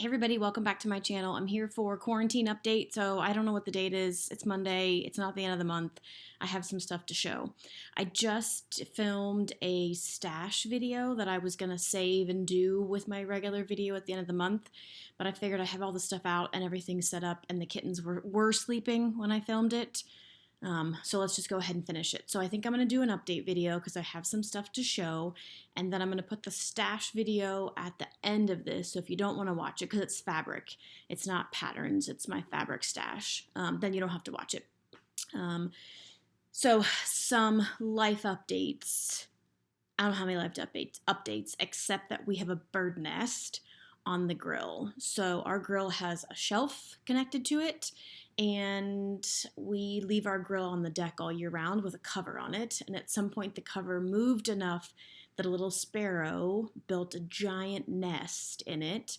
Hey everybody, welcome back to my channel. I'm here for quarantine update, so I don't know what the date is. It's Monday, it's not the end of the month. I have some stuff to show. I just filmed a stash video that I was gonna save and do with my regular video at the end of the month, but I figured I have all the stuff out and everything set up and the kittens were sleeping when I filmed it. So let's just go ahead and finish it. So I think I'm going to do an update video because I have some stuff to show, and then I'm going to put the stash video at the end of this. So if you don't want to watch it, because it's fabric, it's not patterns, it's my fabric stash, then you don't have to watch it. So some life updates. I don't have any life updates except that we have a bird nest on the grill. So our grill has a shelf connected to it, and we leave our grill on the deck all year round with a cover on it. And at some point the cover moved enough that a little sparrow built a giant nest in it,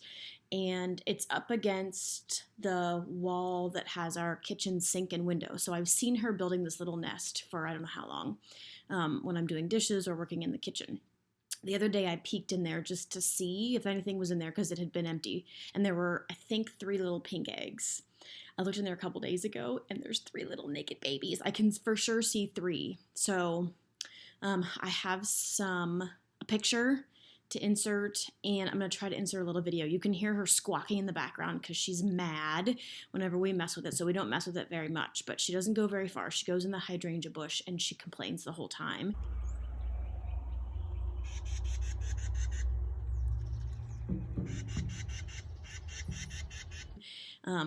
and it's up against the wall that has our kitchen sink and window. So I've seen her building this little nest for I don't know how long, when I'm doing dishes or working in the kitchen. The other day I peeked in there just to see if anything was in there because it had been empty, and there were, I think, 3 little pink eggs. I looked in there a couple days ago, and there's 3 little naked babies. I can for sure see 3. So I have a picture to insert, and I'm going to try to insert a little video. You can hear her squawking in the background because she's mad whenever we mess with it. So we don't mess with it very much, but she doesn't go very far. She goes in the hydrangea bush, and she complains the whole time.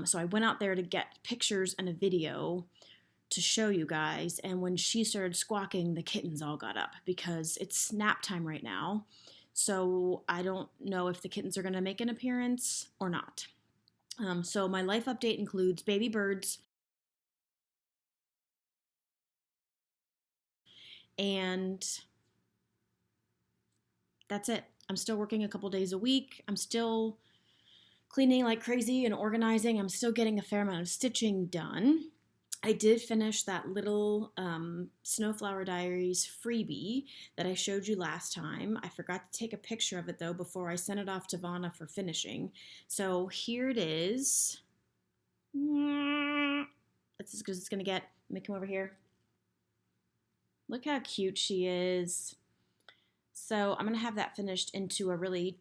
So I went out there to get pictures and a video to show you guys, and when she started squawking, the kittens all got up because it's nap time right now. So I don't know if the kittens are going to make an appearance or not. So my life update includes baby birds and that's it. I'm still working a couple days a week. I'm still cleaning like crazy and organizing. I'm still getting a fair amount of stitching done. I did finish that little Snowflower Diaries freebie that I showed you last time. I forgot to take a picture of it though before I sent it off to Vanna for finishing. So here it is. That's as good as it's gonna get. Let me come over here. Look how cute she is. So I'm gonna have that finished into a really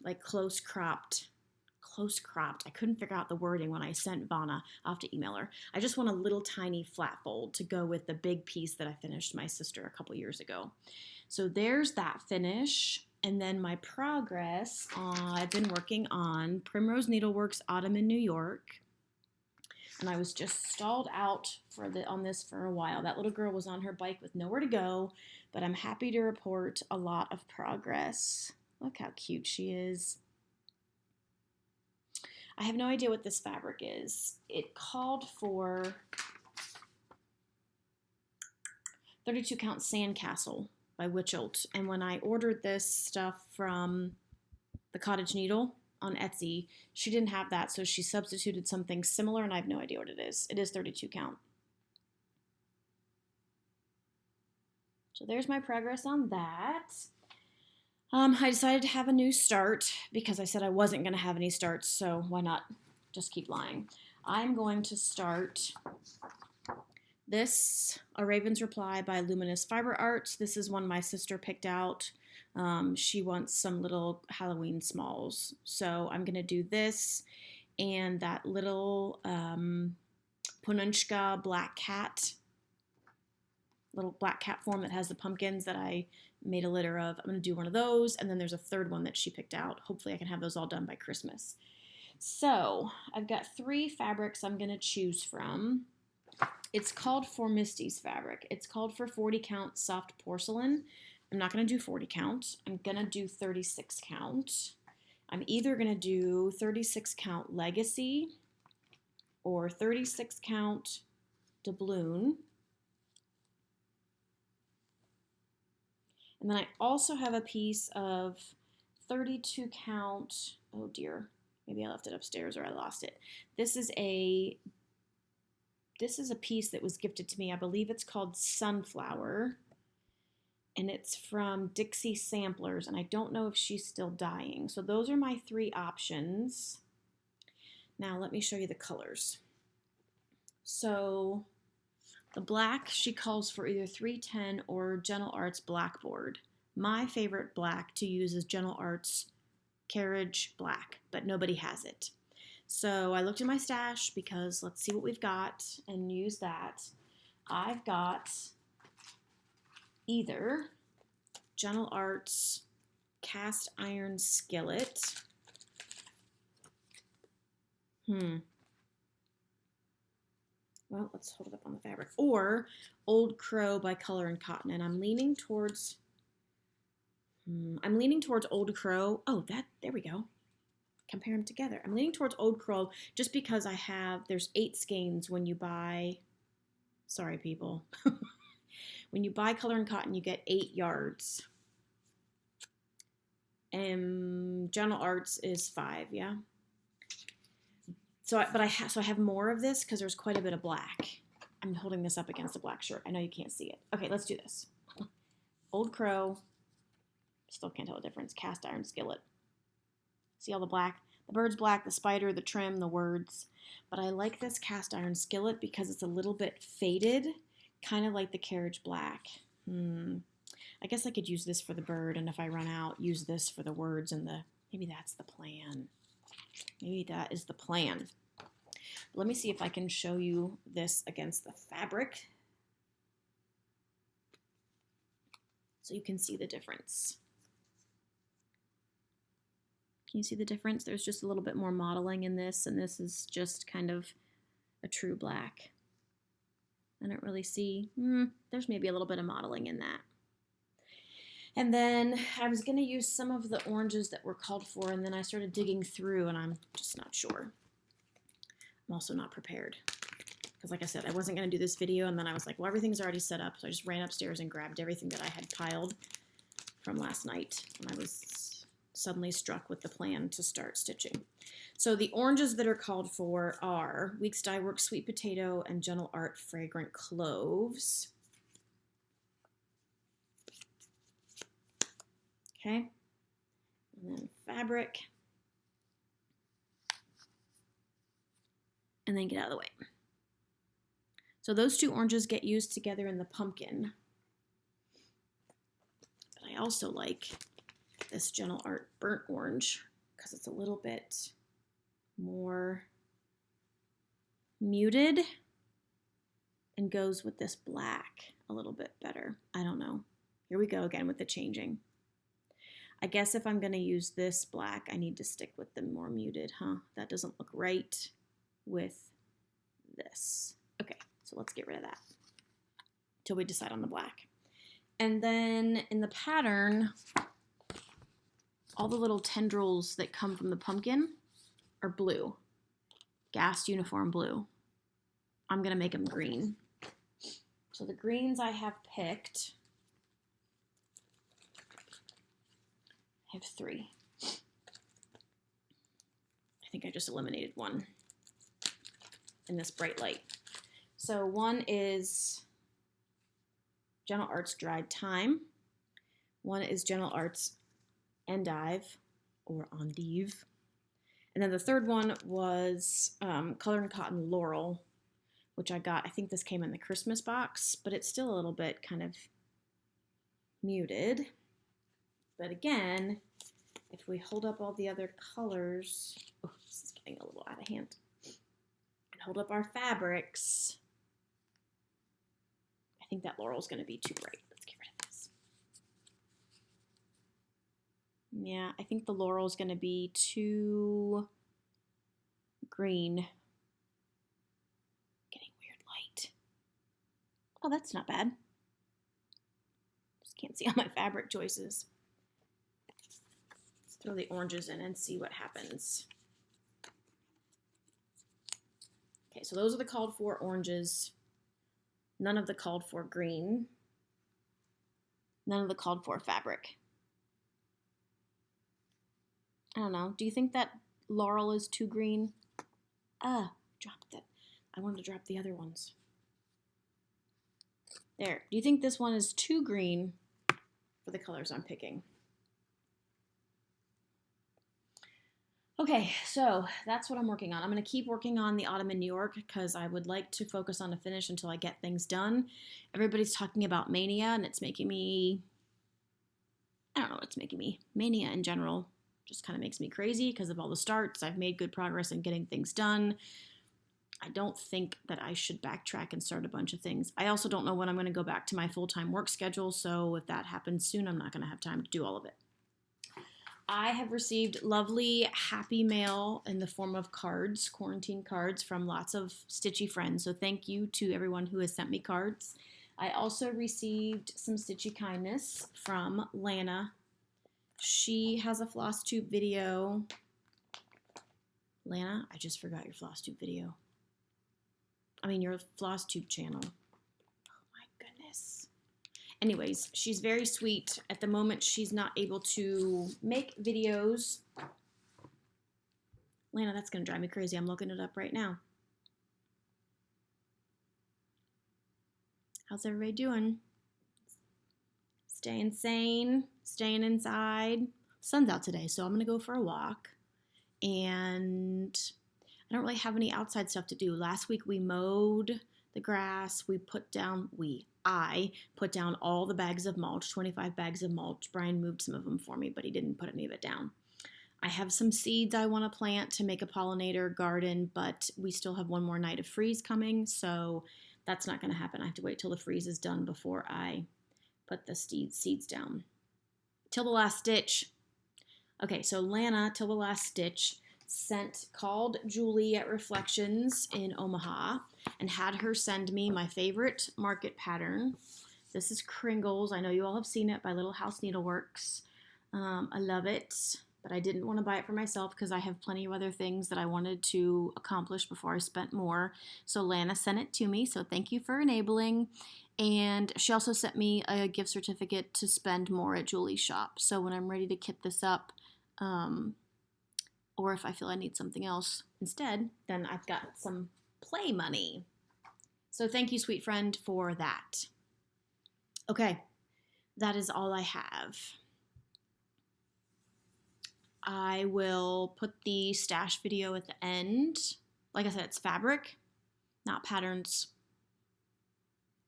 like close cropped. I couldn't figure out the wording when I sent Vanna. I'll have to email her. I just want a little tiny flat fold to go with the big piece that I finished my sister a couple years ago. So there's that finish. And then my progress, I've been working on Primrose Needleworks Autumn in New York. And I was just stalled out on this for a while. That little girl was on her bike with nowhere to go, but I'm happy to report a lot of progress. Look how cute she is. I have no idea what this fabric is. It called for 32 count Sandcastle by Witchelt. And when I ordered this stuff from the Cottage Needle on Etsy, she didn't have that, so she substituted something similar, and I have no idea what it is. It is 32 count. So there's my progress on that. I decided to have a new start because I said I wasn't going to have any starts, so why not just keep lying. I'm going to start this, A Raven's Reply by Luminous Fiber Arts. This is one my sister picked out. She wants some little Halloween smalls. So I'm going to do this and that little Pununchka black cat, little black cat form that has the pumpkins that I made a litter of. I'm going to do one of those, and then there's a third one that she picked out. Hopefully I can have those all done by Christmas. So I've got 3 fabrics I'm going to choose from. It's called For Misty's fabric. It's called for 40 count soft porcelain. I'm not going to do 40 count. I'm going to do 36 count. I'm either going to do 36 count Legacy or 36 count doubloon. And then I also have a piece of 32 count, oh dear, maybe I left it upstairs or I lost it. This is a piece that was gifted to me. I believe it's called Sunflower. and it's from Dixie Samplers, and I don't know if she's still dyeing. So those are my 3 options. Now let me show you the colors. So the black, she calls for either 310 or Gentle Arts Blackboard. My favorite black to use is Gentle Arts Carriage Black, but nobody has it. So I looked in my stash because let's see what we've got and use that. I've got either Gentle Arts Cast Iron Skillet. Well, let's hold it up on the fabric. Or Old Crow by Color and Cotton. And I'm leaning towards Old Crow. Oh, there we go. Compare them together. I'm leaning towards Old Crow just because there's 8 skeins when you buy, sorry people. When you buy Color and Cotton, you get 8 yards. And Gentle Arts is 5, yeah? So I have more of this because there's quite a bit of black. I'm holding this up against a black shirt. I know you can't see it. Okay, let's do this. Old Crow. Still can't tell the difference. Cast Iron Skillet. See all the black? The bird's black, the spider, the trim, the words. But I like this Cast Iron Skillet because it's a little bit faded, kind of like the Carriage Black. I guess I could use this for the bird, and if I run out, use this for the words and maybe that's the plan. Maybe that is the plan. Let me see if I can show you this against the fabric so you can see the difference. Can you see the difference? There's just a little bit more modeling in this, and this is just kind of a true black. I don't really see, there's maybe a little bit of modeling in that. And then I was going to use some of the oranges that were called for, and then I started digging through, and I'm just not sure. I'm also not prepared. Because like I said, I wasn't going to do this video, and then I was like, well, everything's already set up, so I just ran upstairs and grabbed everything that I had piled from last night when I was suddenly struck with the plan to start stitching. So the oranges that are called for are Weeks Dye Works Sweet Potato and Gentle Art Fragrant Cloves. Okay, and then fabric, and then get out of the way. So those 2 oranges get used together in the pumpkin. But I also like this Gentle Art Burnt Orange because it's a little bit more muted and goes with this black a little bit better. I don't know. Here we go again with the changing. I guess if I'm going to use this black, I need to stick with the more muted, huh? That doesn't look right with this. Okay, so let's get rid of that till we decide on the black. And then in the pattern, all the little tendrils that come from the pumpkin are blue, gassed uniform blue. I'm going to make them green. So the greens I have picked, I have 3. I think I just eliminated one in this bright light. So one is Gentle Arts Dried Thyme. One is Gentle Arts Endive or Endive. And then the third one was Color and Cotton Laurel, which I got. I think this came in the Christmas box, but it's still a little bit kind of muted. But again, if we hold up all the other colors, oh, this is getting a little out of hand, and hold up our fabrics, I think that Laurel's going to be too bright. Let's get rid of this. Yeah, I think the Laurel's going to be too green. Getting weird light. Oh, that's not bad. Just can't see all my fabric choices. Throw the oranges in and see what happens. Okay, so those are the called for oranges. None of the called for green. None of the called for fabric. I don't know. Do you think that Laurel is too green? Dropped that. I wanted to drop the other ones. There. Do you think this one is too green? for the colors I'm picking. Okay, so that's what I'm working on. I'm going to keep working on the Autumn in New York because I would like to focus on a finish until I get things done. Everybody's talking about Mania, and it's making me, I don't know, it's making me, Mania in general just kind of makes me crazy because of all the starts. I've made good progress in getting things done. I don't think that I should backtrack and start a bunch of things. I also don't know when I'm going to go back to my full-time work schedule, so if that happens soon, I'm not going to have time to do all of it. I have received lovely happy mail in the form of cards, quarantine cards from lots of stitchy friends. So thank you to everyone who has sent me cards. I also received some stitchy kindness from Lana. She has a floss tube video. Lana, I just forgot your floss tube video. I mean, your floss tube channel. Oh my goodness. Anyways, she's very sweet. At the moment, she's not able to make videos. Lana, that's going to drive me crazy. I'm looking it up right now. How's everybody doing? Staying sane, staying inside. Sun's out today, so I'm going to go for a walk. And I don't really have any outside stuff to do. Last week, we mowed the grass. I put down all the bags of mulch, 25 bags of mulch. Brian moved some of them for me, but he didn't put any of it down. I have some seeds I want to plant to make a pollinator garden, but we still have one more night of freeze coming, so that's not going to happen. I have to wait till the freeze is done before I put the seeds down. Till the last stitch. Okay, so Lana, Till the Last Stitch, called Julie at Reflections in Omaha and had her send me my favorite market pattern. This is Kringles. I know you all have seen it by Little House Needleworks. I love it, but I didn't want to buy it for myself because I have plenty of other things that I wanted to accomplish before I spent more. So Lana sent it to me, so thank you for enabling. And she also sent me a gift certificate to spend more at Julie's shop. So when I'm ready to kit this up, or if I feel I need something else instead, then I've got some play money. So thank you, sweet friend, for that. Okay, that is all I have. I will put the stash video at the end. Like I said, it's fabric, not patterns.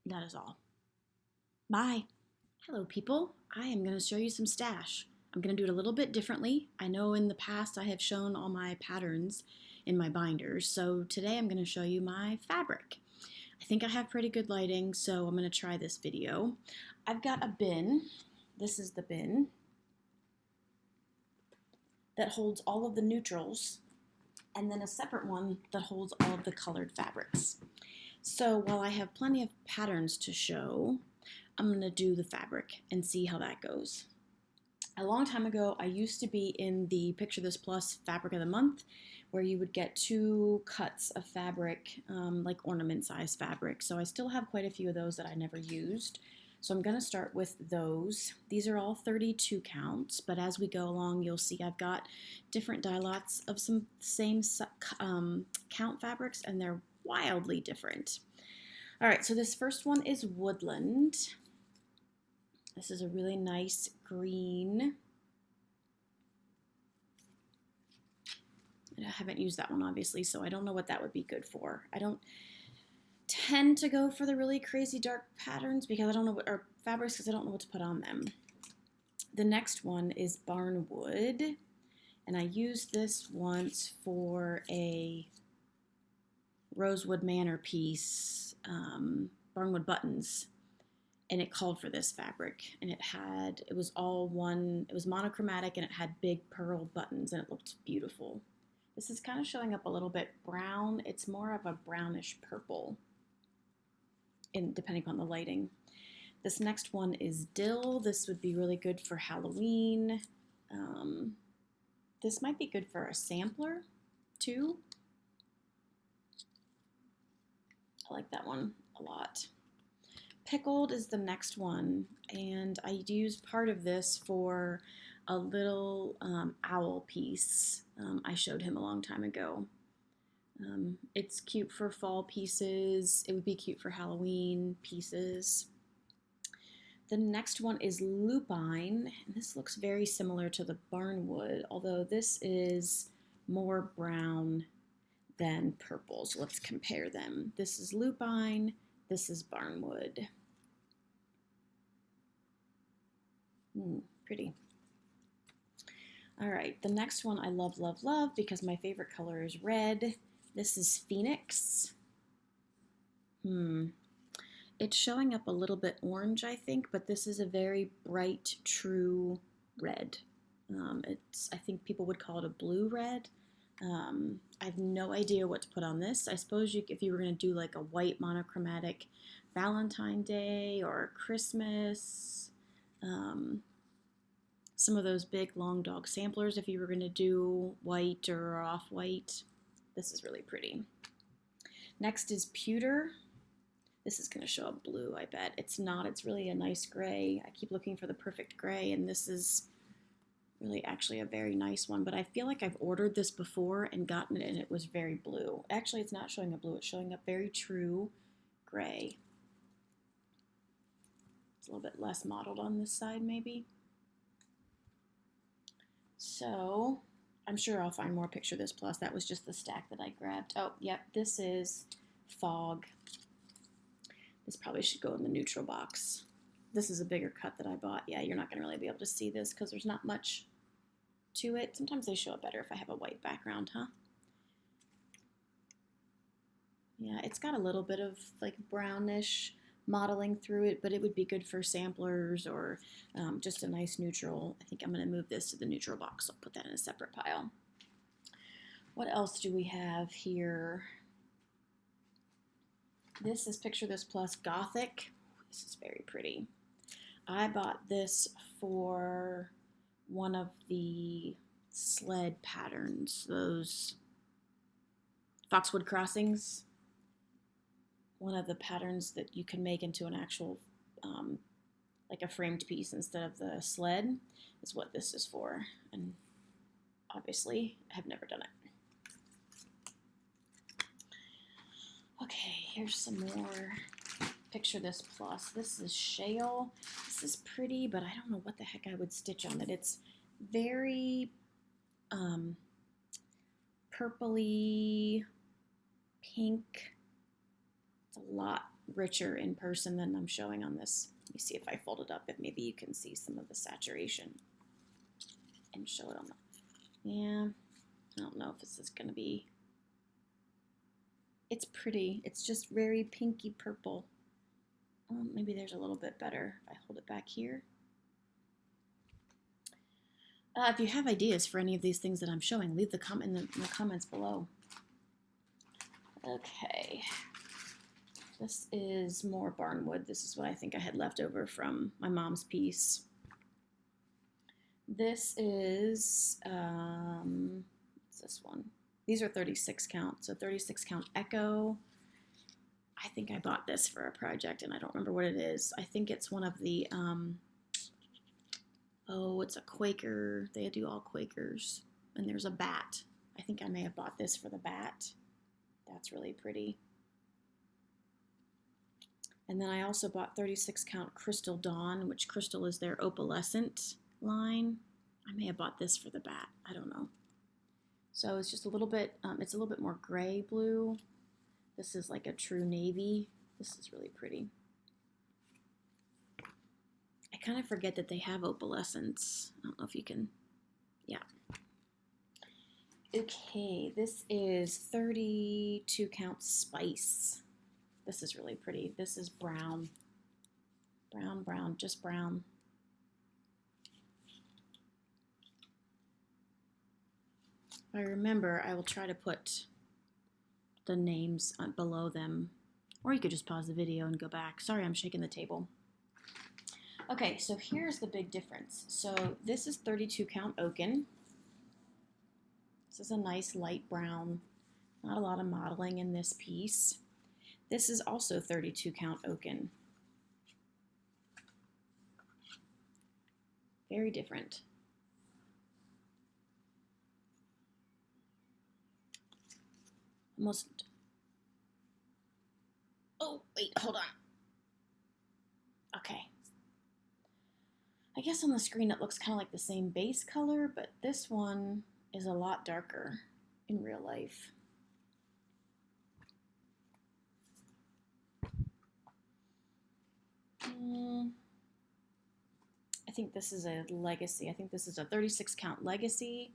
That is all. Bye. Hello, people. I am going to show you some stash. I'm going to do it a little bit differently. I know in the past I have shown all my patterns in my binders, so today I'm going to show you my fabric. I think I have pretty good lighting, so I'm going to try this video. I've got a bin. This is the bin that holds all of the neutrals, and then a separate one that holds all of the colored fabrics. So while I have plenty of patterns to show, I'm going to do the fabric and see how that goes. A long time ago, I used to be in the Picture This Plus Fabric of the Month, where you would get 2 cuts of fabric, like ornament size fabric. So I still have quite a few of those that I never used. So I'm going to start with those. These are all 32 counts, but as we go along, you'll see I've got different dye lots of some same count fabrics, and they're wildly different. All right, so this first one is Woodland. This is a really nice green. I haven't used that one, obviously, so I don't know what that would be good for. I don't tend to go for the really crazy dark patterns because I don't know what, or fabrics because I don't know what to put on them. The next one is Barnwood, and I used this once for a Rosewood Manor piece, Barnwood Buttons, and it called for this fabric, and it was all one, it was monochromatic, and it had big pearl buttons, and it looked beautiful. This is kind of showing up a little bit brown. It's more of a brownish purple, depending on the lighting. This next one is Dill. This would be really good for Halloween. This might be good for a sampler, too. I like that one a lot. Pickled is the next one, and I used part of this for a little owl piece I showed him a long time ago. It's cute for fall pieces. It would be cute for Halloween pieces. The next one is lupine, and this looks very similar to the barnwood, although this is more brown than purple. So let's compare them. This is lupine, this is barnwood. Pretty. All right, the next one I love, love, love because my favorite color is red. This is Phoenix. It's showing up a little bit orange, I think, but this is a very bright, true red. I think people would call it a blue red. I have no idea what to put on this. I suppose if you were going to do like a white monochromatic Valentine Day or Christmas, some of those big long dog samplers, if you were going to do white or off-white, this is really pretty. Next is pewter. This is going to show up blue, I bet. It's not. It's really a nice gray. I keep looking for the perfect gray, and this is really actually a very nice one, but I feel like I've ordered this before and gotten it, and it was very blue. Actually, it's not showing up blue. It's showing up very true gray. It's a little bit less mottled on this side, maybe. So I'm sure I'll find more Picture This Plus. That was just the stack that I grabbed. Oh, yep, this is Fog. This probably should go in the neutral box. This is a bigger cut that I bought. Yeah, you're not going to really be able to see this because there's not much to it. Sometimes they show up better if I have a white background, huh? Yeah, it's got a little bit of like brownish modeling through it, but it would be good for samplers or just a nice neutral. I think I'm going to move this to the neutral box. I'll put that in a separate pile. What else do we have here? This is Picture This Plus Gothic. This is very pretty. I bought this for one of the sled patterns, those Foxwood Crossings. One of the patterns that you can make into an actual, like a framed piece instead of the sled is what this is for. And obviously, I have never done it. Okay, here's some more Picture This Plus. This is Shale. This is pretty, but I don't know what the heck I would stitch on it. It's very purpley pink. It's a lot richer in person than I'm showing on this. Let me see if I fold it up, if maybe you can see some of the saturation and show it on the, yeah, I don't know if this is going to be, it's pretty. It's just very pinky purple. Maybe there's a little bit better if I hold it back here. If you have ideas for any of these things that I'm showing, leave the comment in the comments below. Okay. This is more barnwood. This is what I think I had left over from my mom's piece. This is, what's this one? These are 36 count, so 36 count Echo. I think I bought this for a project, and I don't remember what it is. I think it's one of the, oh, it's a Quaker. They do all Quakers. And there's a bat. I think I may have bought this for the bat. That's really pretty. And then I also bought 36 count Crystal Dawn, which Crystal is their opalescent line. I may have bought this for the bat. I don't know. So it's just a little bit, it's a little bit more gray blue. This is like a true navy. This is really pretty. I kind of forget that they have opalescence. I don't know if you can, yeah. Okay, this is 32 count Spice. This is really pretty. This is brown. Brown, brown, just brown. If I remember, I will try to put the names below them. Or you could just pause the video and go back. Sorry, I'm shaking the table. Okay, so here's the big difference. So this is 32 count Oaken. This is a nice light brown. Not a lot of modeling in this piece. This is also 32 count Oaken. Very different. Almost. Oh, wait, hold on. Okay. guess on the screen it looks kind of like the same base color, but this one is a lot darker in real life. I think this is a legacy. I think this is a 36 count legacy,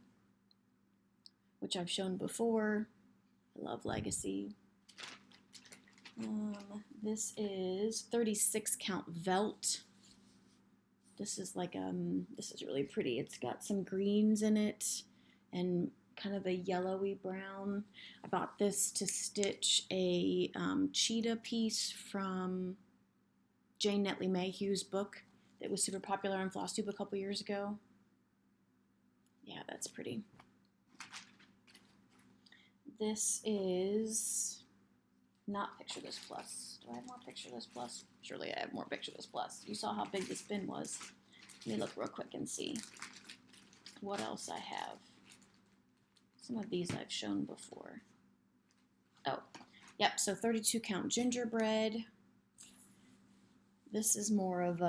which I've shown before. I love legacy. This is 36 count Velt. This is like, this is really pretty. It's got some greens in it and kind of a yellowy brown. I bought this to stitch a cheetah piece from Jane Netley Mayhew's book that was super popular on FlossTube a couple years ago. Yeah, that's pretty. This is not Picture This Plus. Do I have more Picture This Plus? Surely I have more Picture This Plus. You saw how big this bin was. Let me look real quick and see what else I have. Some of these I've shown before. Oh, yep, so 32 count gingerbread. This is more of,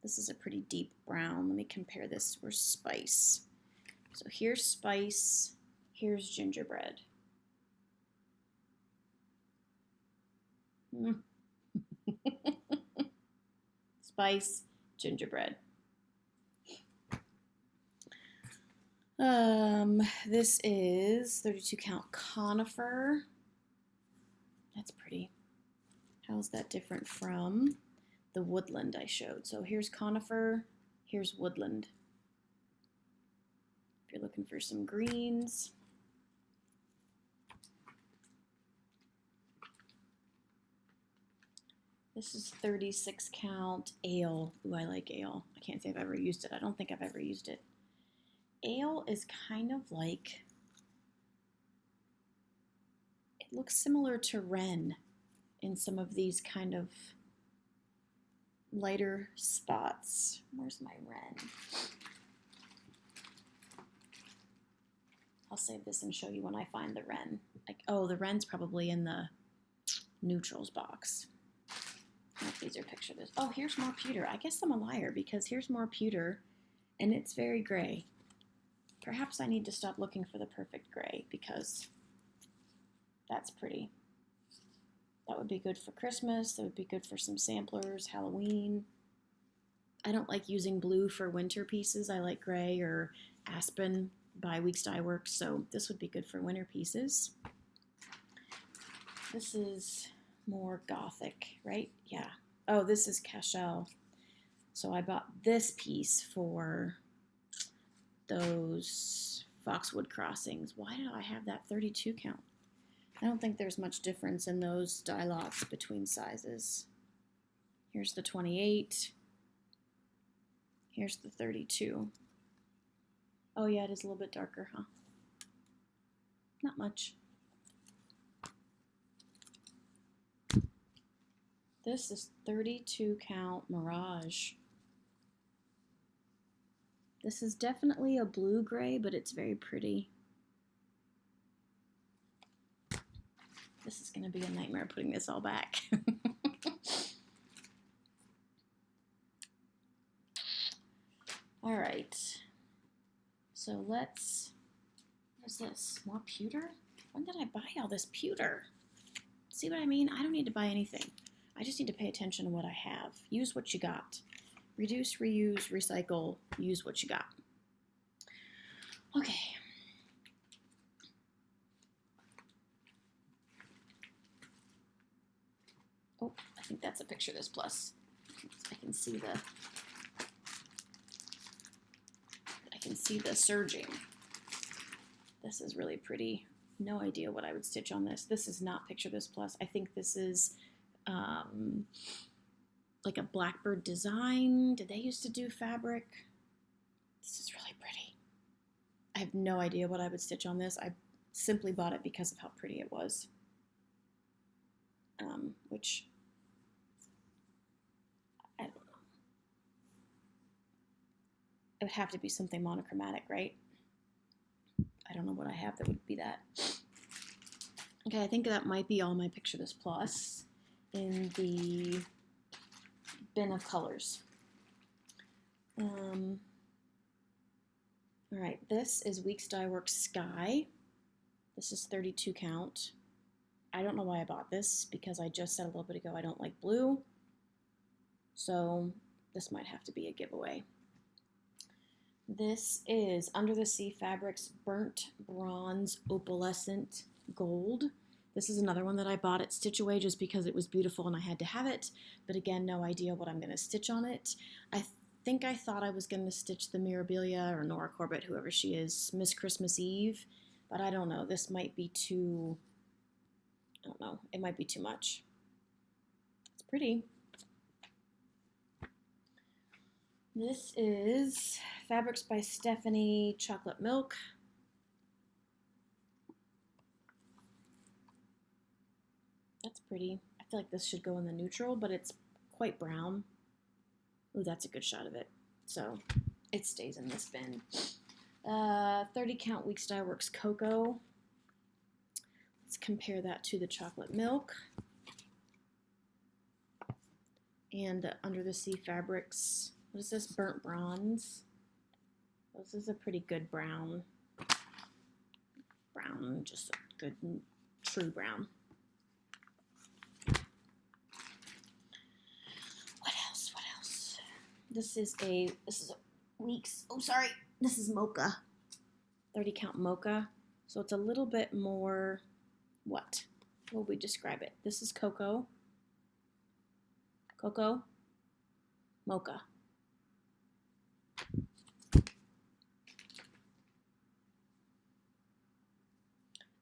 this is a pretty deep brown. Let me compare this with spice. So here's spice, here's gingerbread. Spice, gingerbread. This is 32 count conifer. That's pretty. How's that different from the woodland I showed? So here's conifer, here's woodland. If you're looking for some greens. This is 36 count ale. Ooh, I like ale. I can't say I've ever used it. I don't think I've ever used it. Ale is kind of like, it looks similar to Wren in some of these kind of lighter spots. Where's my Wren? I'll save this and show you when I find the Wren. Like, oh, the Wren's probably in the neutrals box. Oh, these are picture this. Oh, here's more pewter. I guess I'm a liar because here's more pewter and it's very gray. Perhaps I need to stop looking for the perfect gray because that's pretty. That would be good for Christmas. That would be good for some samplers, Halloween. I don't like using blue for winter pieces. I like gray or aspen by Weeks Dye Works, so this would be good for winter pieces. This is more gothic, right? Yeah. Oh, this is Cashel. So I bought this piece for those Foxwood crossings. Why did I have that 32 count? I don't think there's much difference in those dye lots between sizes. Here's the 28. Here's the 32. Oh yeah, it is a little bit darker, huh? Not much. This is 32 count Mirage. This is definitely a blue-gray, but it's very pretty. This is going to be a nightmare putting this all back. All right. So let's, what is this? More pewter? When did I buy all this pewter? See what I mean? I don't need to buy anything. I just need to pay attention to what I have. Use what you got. Reduce, reuse, recycle, use what you got. Okay. Oh, I think that's a Picture This Plus. I can see the surging. This is really pretty. No idea what I would stitch on this. This is not Picture This Plus. I think this is like a Blackbird design. Did they used to do fabric? This is really pretty. I have no idea what I would stitch on this. I simply bought it because of how pretty it was. Which, I don't know. It would have to be something monochromatic, right? I don't know what I have that would be that. Okay, I think that might be all my Picture This Plus in the bin of colors. All right, this is Weeks Dye Works Sky. This is 32 count. I don't know why I bought this because I just said a little bit ago I don't like blue. So this might have to be a giveaway. This is Under the Sea Fabrics Burnt Bronze Opalescent Gold. This is another one that I bought at Stitch Away just because it was beautiful and I had to have it. But again, no idea what I'm going to stitch on it. I think I thought I was going to stitch the Mirabilia or Nora Corbett, whoever she is, Miss Christmas Eve. But I don't know. This might be too... I don't know. It might be too much. It's pretty. This is Fabrics by Stephanie Chocolate Milk. That's pretty. I feel like this should go in the neutral, but it's quite brown. Ooh, that's a good shot of it. So it stays in this bin. 30 count Weeks Dye Works Cocoa. Let's compare that to the Chocolate Milk. And the Under the Sea Fabrics. What is this? Burnt Bronze. This is a pretty good brown. Brown, just a good, true brown. What else? What else? This is a Weeks, this is Mocha. 30 count Mocha. So it's a little bit more, what would we describe it? This is Cocoa. Cocoa. Mocha.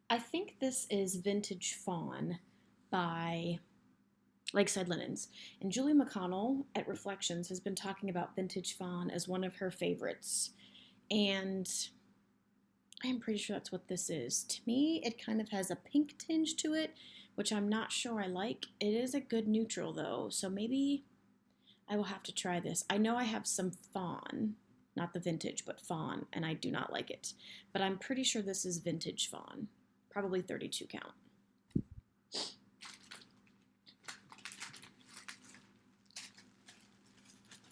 I think this is Vintage Fawn by Lakeside Linens. And Julie McConnell at Reflections has been talking about Vintage Fawn as one of her favorites. And I am pretty sure that's what this is. To me, it kind of has a pink tinge to it, which I'm not sure I like. It is a good neutral though, so maybe I will have to try this. I know I have some Fawn, not the vintage, but Fawn, and I do not like it. But I'm pretty sure this is Vintage Fawn. Probably 32 count.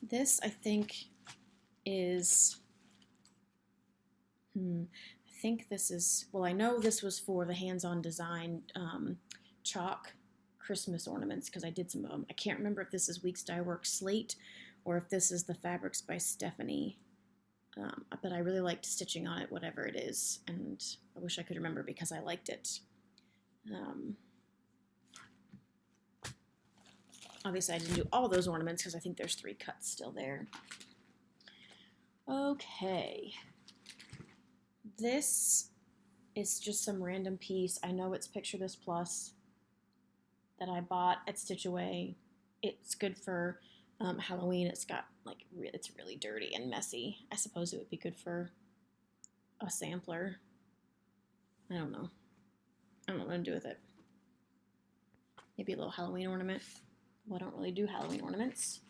This, I think, is... I think this is... Well, I know this was for the hands-on design chalk Christmas ornaments, because I did some of them. I can't remember if this is Weeks Dye Works Slate, or if this is the Fabrics by Stephanie. But I really liked stitching on it, whatever it is, and I wish I could remember because I liked it. Obviously, I didn't do all those ornaments because I think there's 3 cuts still there. Okay. This is just some random piece. I know it's Picture This Plus that I bought at Stitch Away. It's good for Halloween. It's got it's really dirty and messy. I suppose it would be good for a sampler. I don't know. I don't know what to do with it. Maybe a little Halloween ornament. Well, I don't really do Halloween ornaments.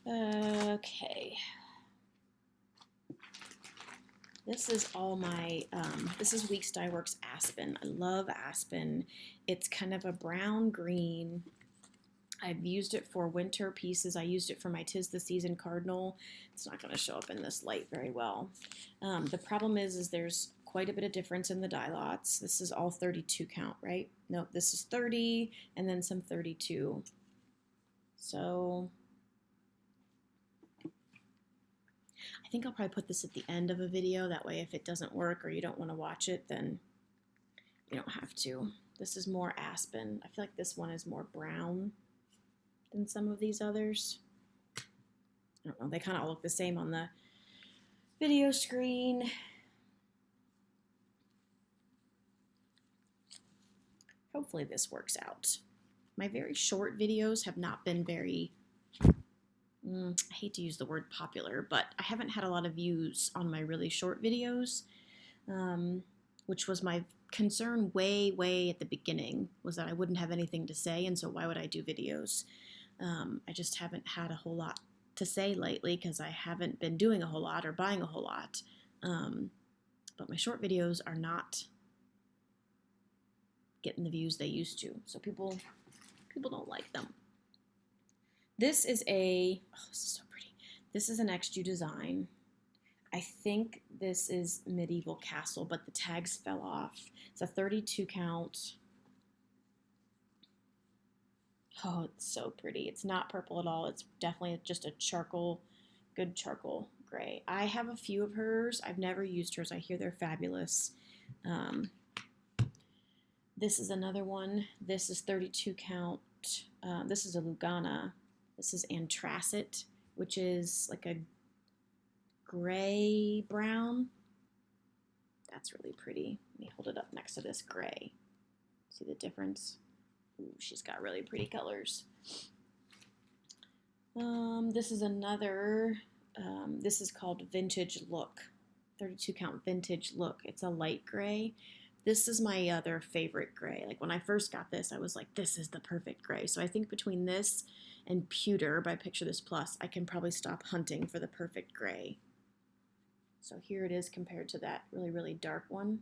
Okay. This is all my, this is Weeks Dye Works Aspen. I love Aspen. It's kind of a brown green. I've used it for winter pieces. I used it for my 'Tis the Season cardinal. It's not going to show up in this light very well. The problem is there's quite a bit of difference in the dye lots. This is all 32 count, right? No, this is 30 and then some 32. So I think I'll probably put this at the end of a video. That way if it doesn't work or you don't want to watch it, then you don't have to. This is more Aspen. I feel like this one is more brown than some of these others. I don't know. They kind of all look the same on the video screen. Hopefully this works out. My very short videos have not been very, I hate to use the word popular, but I haven't had a lot of views on my really short videos, which was my concern way at the beginning, was that I wouldn't have anything to say, and so why would I do videos? I just haven't had a whole lot to say lately because I haven't been doing a whole lot or buying a whole lot. But my short videos are not getting the views they used to, so people don't like them. This is a, oh, this is so pretty. This is an XJU design. I think this is Medieval Castle, but the tags fell off. It's a 32 count. Oh, it's so pretty. It's not purple at all. It's definitely just a charcoal, good charcoal gray. I have a few of hers. I've never used hers. I hear they're fabulous. This is another one. This is 32 count. This is a Lugana. This is Anthracite, which is like a gray brown. That's really pretty. Let me hold it up next to this gray. See the difference? Ooh, she's got really pretty colors. This is another, this is called Vintage Look. 32 count Vintage Look. It's a light gray. This is my other favorite gray. Like when I first got this, I was like, this is the perfect gray. So I think between this and Pewter by Picture This Plus, I can probably stop hunting for the perfect gray. So here it is compared to that really, really dark one.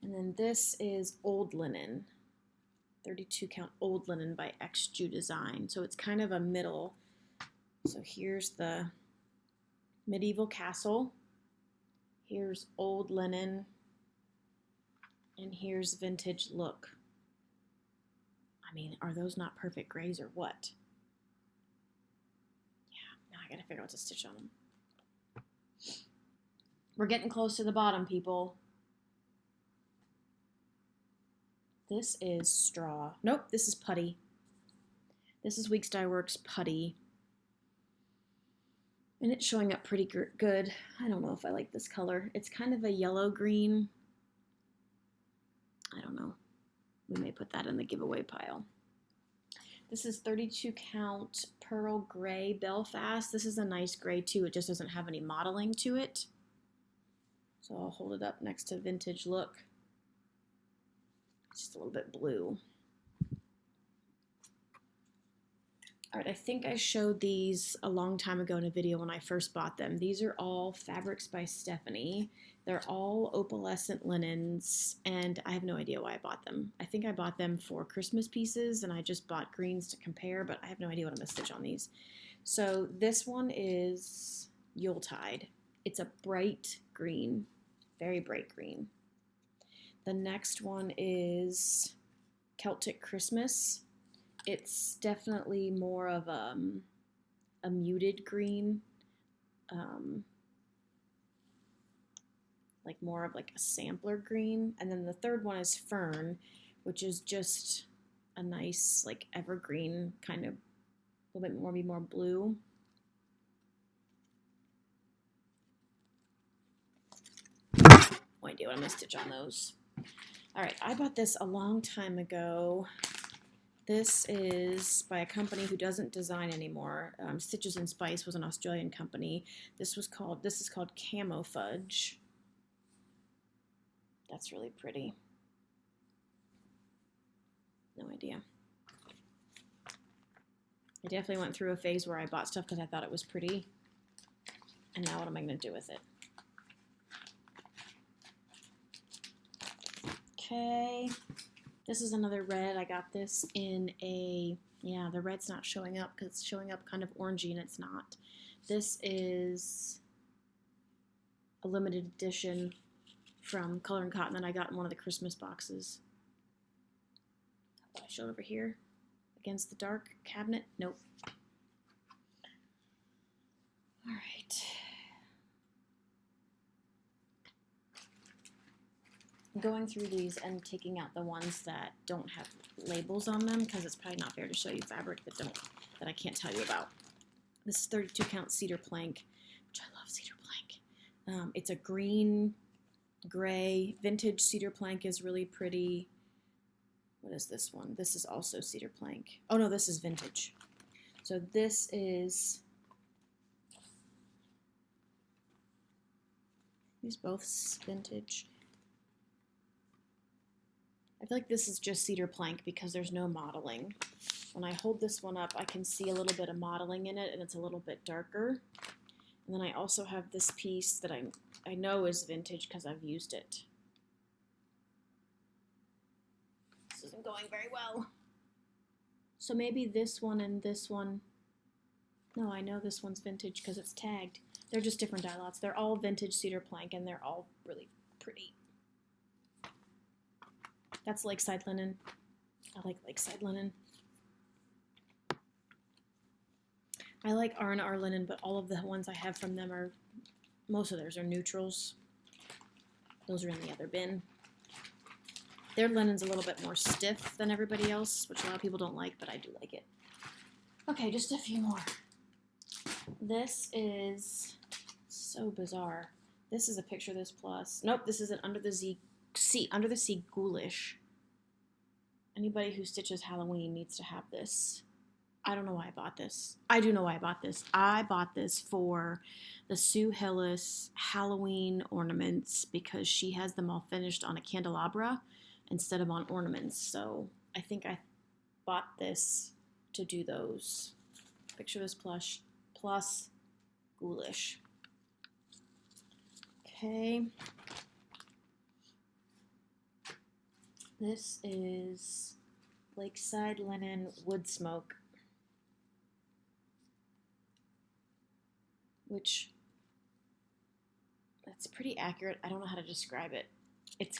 And then this is Old Linen, 32 count Old Linen by XJU Design. So it's kind of a middle. So here's the Medieval Castle, here's Old Linen, and here's Vintage Look. I mean, are those not perfect grays or what? Yeah, now I gotta figure out what to stitch on them. We're getting close to the bottom, people. This is Straw. Nope, this is Putty. This is Weeks Dye Works Putty. And it's showing up pretty good. I don't know if I like this color. It's kind of a yellow-green. I don't know. We may put that in the giveaway pile. This is 32 count Pearl Gray Belfast. This is a nice gray too. It just doesn't have any modeling to it. So I'll hold it up next to Vintage Look. It's just a little bit blue. All right, I think I showed these a long time ago in a video when I first bought them. These are all Fabrics by Stephanie. They're all opalescent linens, and I have no idea why I bought them. I think I bought them for Christmas pieces, and I just bought greens to compare, but I have no idea what I'm gonna stitch on these. So this one is Yuletide. It's a bright green, very bright green. The next one is Celtic Christmas. It's definitely more of a muted green, like more of like a sampler green. And then the third one is Fern, which is just a nice like evergreen kind of a little bit more, maybe more blue. No idea what I'm gonna stitch on those. All right, I bought this a long time ago. This is by a company who doesn't design anymore. Stitches and Spice was an Australian company. This is called Camo Fudge. That's really pretty. No idea. I definitely went through a phase where I bought stuff because I thought it was pretty. And now what am I going to do with it? Okay. This is another red. I got this in a, yeah, the red's not showing up because it's showing up kind of orangey and it's not. This is a limited edition from Color and Cotton that I got in one of the Christmas boxes. I showed over here against the dark cabinet. Nope. All right. Going through these and taking out the ones that don't have labels on them because it's probably not fair to show you fabric that I can't tell you about. This is 32 count cedar plank, which I love cedar plank. It's a green, gray, vintage cedar plank is really pretty. What is this one? This is also cedar plank. Oh no, this is vintage. So this is, these both vintage. I feel like this is just cedar plank because there's no modeling. When I hold this one up, I can see a little bit of modeling in it and it's a little bit darker. And then I also have this piece that I know is vintage because I've used it. This isn't going very well. So maybe this one and this one. No, I know this one's vintage because it's tagged. They're just different dye lots. They're all vintage cedar plank, and they're all really pretty. That's Lakeside Linen. I like Lakeside Linen. I like R&R Linen, but all of the ones I have from them are, most of theirs are neutrals. Those are in the other bin. Their linen's a little bit more stiff than everybody else, which a lot of people don't like, but I do like it. Okay, just a few more. This is so bizarre. This is a Picture This Plus. Nope, this is an Under the Sea Ghoulish. Anybody who stitches Halloween needs to have this. I don't know why I bought this. I do know why I bought this. I bought this for the Sue Hillis Halloween ornaments because she has them all finished on a candelabra instead of on ornaments. So I think I bought this to do those. Picture This plus Ghoulish. Okay. This is Lakeside Linen Wood Smoke, which, that's pretty accurate. I don't know how to describe it. It's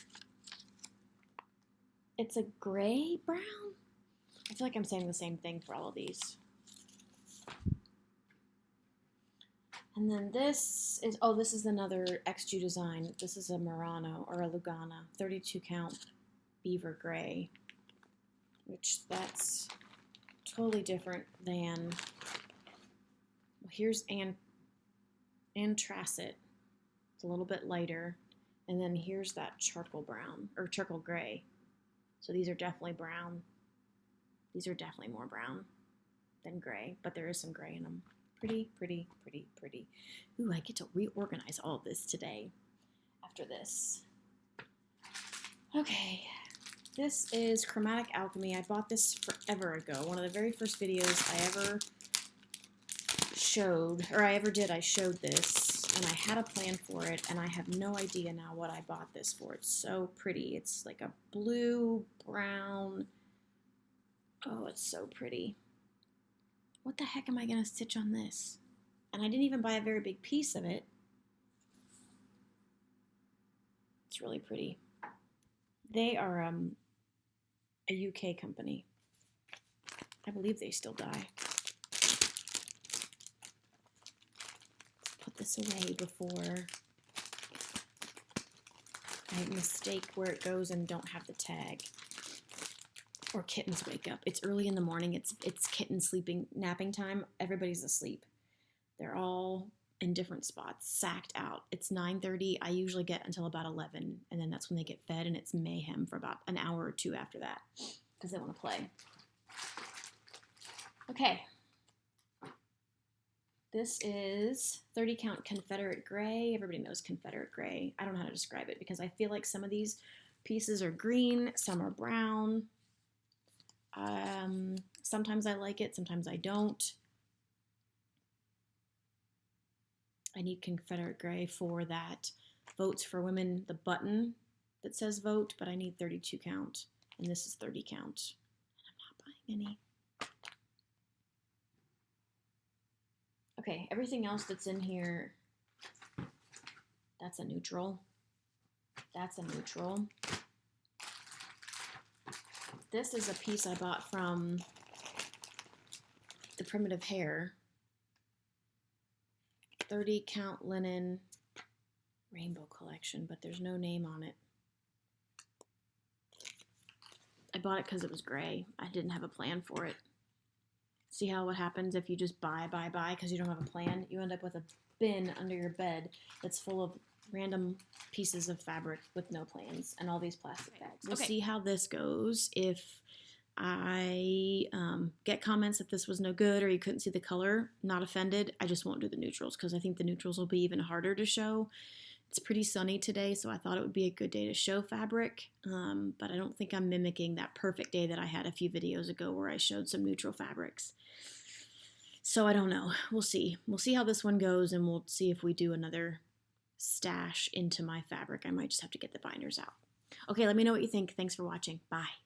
a gray brown? I feel like I'm saying the same thing for all of these. And then this is another XG design. This is a Murano or a Lugana, 32 count beaver gray, which that's totally different than, well, here's Anthracite. It's a little bit lighter. And then here's that charcoal brown, or charcoal gray. So these are definitely brown. These are definitely more brown than gray, but there is some gray in them. Pretty, pretty, pretty, pretty. Ooh, I get to reorganize all of this today after this. Okay, this is Chromatic Alchemy. I bought this forever ago. One of the very first videos I ever showed, or I ever did, I showed this, and I had a plan for it, and I have no idea now what I bought this for. It's so pretty. It's like a blue, brown. Oh, it's so pretty. What the heck am I going to stitch on this? And I didn't even buy a very big piece of it. It's really pretty. They are a UK company. I believe they still dye. Put this away before I mistake where it goes and don't have the tag. Or kittens wake up. It's early in the morning. It's kitten napping time. Everybody's asleep. They're all in different spots, sacked out. It's 9:30. I usually get until about 11, and then that's when they get fed, and it's mayhem for about an hour or two after that because they want to play. Okay. This is 30 count Confederate Gray. Everybody knows Confederate Gray. I don't know how to describe it because I feel like some of these pieces are green, some are brown. Sometimes I like it, sometimes I don't. I need Confederate Gray for that Votes for Women, the button that says vote, but I need 32 count, and this is 30 count. And I'm not buying any. Okay, everything else that's in here, that's a neutral. That's a neutral. This is a piece I bought from the Primitive Hair. 30 count linen rainbow collection, but there's no name on it. I bought it because it was gray. I didn't have a plan for it. See how what happens if you just buy because you don't have a plan? You end up with a bin under your bed that's full of random pieces of fabric with no plans and all these plastic bags. We'll see how this goes. If I get comments that this was no good or you couldn't see the color, not offended. I just won't do the neutrals because I think the neutrals will be even harder to show. It's pretty sunny today, so I thought it would be a good day to show fabric, but I don't think I'm mimicking that perfect day that I had a few videos ago where I showed some neutral fabrics. So I don't know. We'll see. We'll see how this one goes, and we'll see if we do another stash into my fabric. I might just have to get the binders out. Okay, let me know what you think. Thanks for watching. Bye.